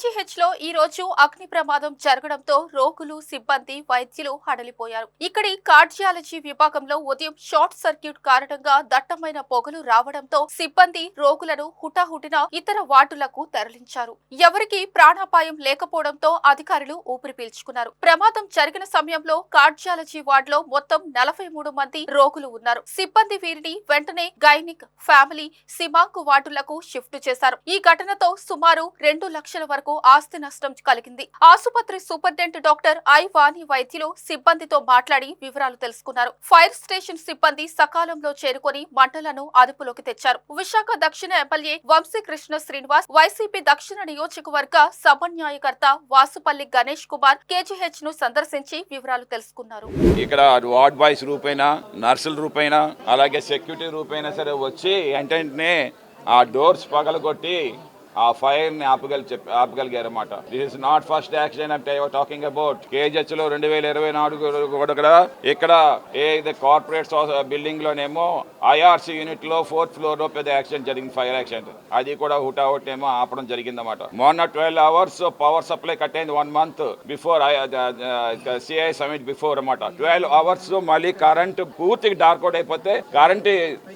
KGH లో ఈ రోజు అగ్ని ప్రమాదం జరగడంతో రోగులు సిబ్బంది వైద్యులు హడలిపోయారు. ఇక్కడి కార్డియాలజీ విభాగంలో ఉదయం షార్ట్ సర్క్యూట్ కారణంగా దట్టమైన పొగలు రావడంతో సిబ్బంది రోగులను హుటాహుటిన ఇతర వార్డులకు తరలించారు. ఎవరికి ప్రాణాపాయం లేకపోవడంతో అధికారులు ఊపిరి పీల్చుకున్నారు. ప్రమాదం జరిగిన సమయంలో కార్డియాలజీ వార్డులో మొత్తం 43 మంది రోగులు ఉన్నారు. సిబ్బంది వీరిని వెంటనే గైనిక్, ఫ్యామిలీ, సిమాంక్ వార్డులకు షిఫ్ట్ చేశారు. ఈ ఘటనతో సుమారు 2 లక్షల వరకు ఆస్తి నష్టం కలిగింది. ఆసుపత్రి సూపరింటెండెంట్ డాక్టర్ ఐ వాణి వైద్యులు సిబ్బందితో మాట్లాడి వివరాలు తెలుసుకున్నారు. ఫైర్ స్టేషన్ సిబ్బంది సకాలంలో చేరుకొని మంటలను అదుపులోకి తెచ్చారు. విశాఖ దక్షిణ ఎమ్మెల్యే వంశీకృష్ణ శ్రీనివాస్, వైసీపీ దక్షిణ నియోజకవర్గ సమన్వయకర్త వాసుపల్లి గణేష్ కుమార్ కేజీహెచ్ ను సందర్శించి వివరాలు తెలుసుకున్నారు. ఇక్కడ వార్డ్ బాయ్స్ రూపైనా, నర్సుల రూపైనా, అలాగే సెక్యూరిటీ రూపైనా సరే వచ్చి వెంటనే ఆ డోర్స్ పగలగొట్టి ఆ ఫైర్ ని ఆపగలిగారు అన్నమాట. This is not first accident talking about. KGH లో 2024 కూడా ఇక్కడ కార్పొరేట్ బిల్డింగ్ లోనేమో ఐఆర్సీ యూనిట్ లో 4th ఫ్లోర్ లో పెద్ద యాక్సిడెంట్ జరిగింది, ఫైర్ యాక్సిడెంట్. అది కూడా హుటాహుట్ ఏమో ఆపడం జరిగిందన్నమాట. మొన్న 12 hours పవర్ సప్లై కట్ అయింది 1 month before CI summit before అన్నమాట. 12 hours మళ్ళీ కరెంట్ పూర్తిగా డార్క్ అవుట్ అయిపోతే కరెంట్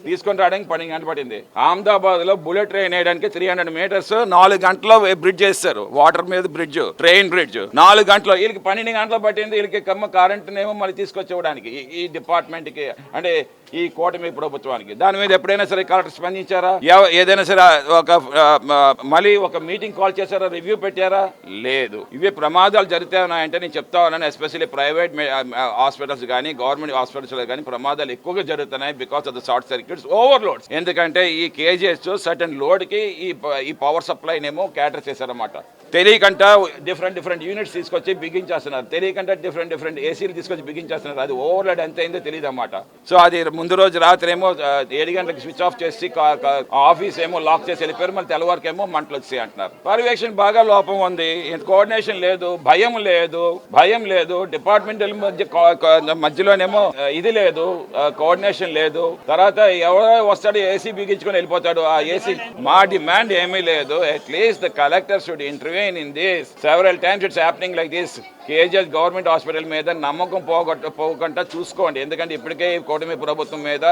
తీసుకొని రావడానికి 12 గంటలు పట్టింది. అహ్మదాబాద్ లో బుల్లెట్ ట్రైన్ వేయడానికి 300 meters 4 గంటల్లో బ్రిడ్జ్ చేస్తారు. వాటర్ మీద బ్రిడ్జ్, ట్రైన్ బ్రిడ్జ్ 4 గంటలు. వీళ్ళకి 12 గంటలు పట్టింది. వీళ్ళకి కరెంట్ నేమో మళ్ళీ తీసుకొచ్చేవడానికి ఈ డిపార్ట్మెంట్ కి, అంటే ఈ కూటమి ప్రభుత్వానికి. దాని మీద ఎప్పుడైనా సరే కలెక్టర్ స్పందించారా? ఏదైనా సరే మళ్ళీ ఒక మీటింగ్ కాల్ చేశారా? రివ్యూ పెట్టారా? లేదు. ఇవే ప్రమాదాలు జరుగుతాయనంటే నేను చెప్తా ఉన్నాను. ఎస్పెషల్లీ ప్రైవేట్ హాస్పిటల్స్ కానీ గవర్నమెంట్ హాస్పిటల్స్ కానీ ప్రమాదాలు ఎక్కువగా జరుగుతున్నాయి because of the short circuits, overloads. ఎందుకంటే ఈ కేజీహెచ్ సర్టన్ లోడ్ కి ఈ పవర్ సప్లై నేమో క్యాటర్ చేశారన్నమాట. తెలియకంట డిఫరెంట్ యూనిట్స్ తీసుకొచ్చి బిగించేస్తున్నారు. తెలియకంట డిఫరెంట్ ఏసీలు తీసుకొచ్చి బిగించేస్తున్నారు. అది ఓవర్లోడ్ ఎంత అయిందో తెలియదు అన్నమాట. సో అది ముందు రోజు రాత్రి ఏమో 7 గంటలకు స్విచ్ ఆఫ్ చేసి ఆఫీస్ ఏమో లాక్ చేసి వెళ్ళిపోయారు. మళ్ళీ తెల్లవారికి ఏమో మంటలు వచ్చాయి అంటున్నారు. పర్యవేక్షణ బాగా లోపం ఉంది. కోఆర్డినేషన్ లేదు, భయం లేదు. డిపార్ట్మెంటల్ మధ్యలోనేమో ఇది లేదు, కోఆర్డినేషన్ లేదు. తర్వాత ఎవరో వస్తాడు ఏసీ బిగించుకొని వెళ్ళిపోతాడు. ఆ ఏసీ మా డిమాండ్ ఏమీ లేదు. At least the collector should intervene in this. Several times it's happening like this. KGH government hospital మీద నమ్మకం పోకుండా చూసుకోండి. ఎందుకంటే ఇప్పటికే కూటమి ప్రభుత్వం మీద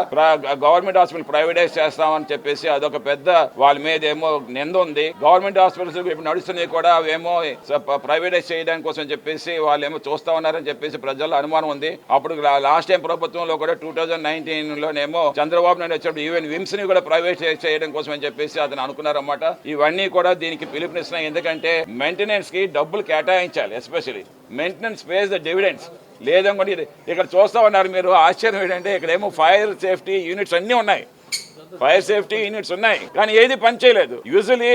గవర్నమెంట్ హాస్పిటల్ ప్రైవేటైజ్ చేస్తామని చెప్పేసి అదొక పెద్ద వాళ్ళ మీద ఏమో నింద ఉంది. గవర్నమెంట్ హాస్పిటల్స్ ఇప్పుడు నడుస్తున్నాయి కూడా అవేమో ప్రైవేటైజ్ చేయడానికి కోసం చెప్పేసి వాళ్ళు ఏమో చూస్తా ఉన్నారని చెప్పేసి ప్రజల్లో అనుమానం ఉంది. అప్పుడు లాస్ట్ టైం ప్రభుత్వంలో కూడా 2019లోనేమో చంద్రబాబు నాయుడు వచ్చినప్పుడు ఈవెన్ విమ్స్ ని కూడా ప్రైవేట్ చేయడం కోసం అని చెప్పేసి అతను అనుకున్నారన్నమాట. ఇవన్నీ కూడా దీనికి పిలుపునిస్తున్నాయి. ఎందుకంటే మెయింటెనెన్స్ కి డబ్బులు కేటాయించాలి. Especially maintenance pays the dividends. లేదనుకోండి ఇక్కడ చూస్తా ఉన్నారు మీరు. ఆశ్చర్యం ఏంటంటే ఇక్కడేమో ఫైర్ సేఫ్టీ యూనిట్స్ అన్నీ ఉన్నాయి, ఫైర్ సేఫ్టీ యూనిట్స్ ఉన్నాయి, కానీ ఏది పని చేయలేదు. యూజువలీ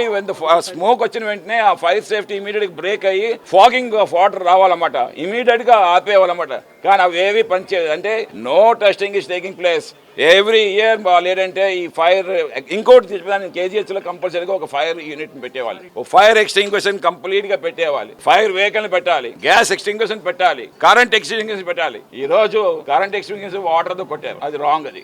స్మోక్ వచ్చిన వెంటనే ఆ ఫైర్ సేఫ్టీ ఇమీడియట్ బ్రేక్ అయ్యి ఫాగింగ్ ఆఫ్ వాటర్ రావాలన్నమాట, ఇమీడియట్ గా ఆపేయాలన్నమాట. కానీ అవి ఏవి పనిచేయదు. అంటే no testing is taking place every year. లేదంటే ఈ ఫైర్ ఇంకోటి తీసుకుని కేజీహెచ్ లో కంపల్సరీగా ఒక ఫైర్ యూనిట్ పెట్టేవాలి, ఒక ఫైర్ ఎక్స్టింగ్విషన్ కంప్లీట్ గా పెట్టేవాలి, ఫైర్ వెహికల్ పెట్టాలి, గ్యాస్ ఎక్స్టింగ్విషన్ పెట్టాలి, కరెంట్ ఎక్స్టింగ్విషన్ పెట్టాలి. ఈ రోజు కరెంట్ ఎక్స్టింగ్విషన్ వాటర్ తో కొట్టారు, అది రాంగ్. అది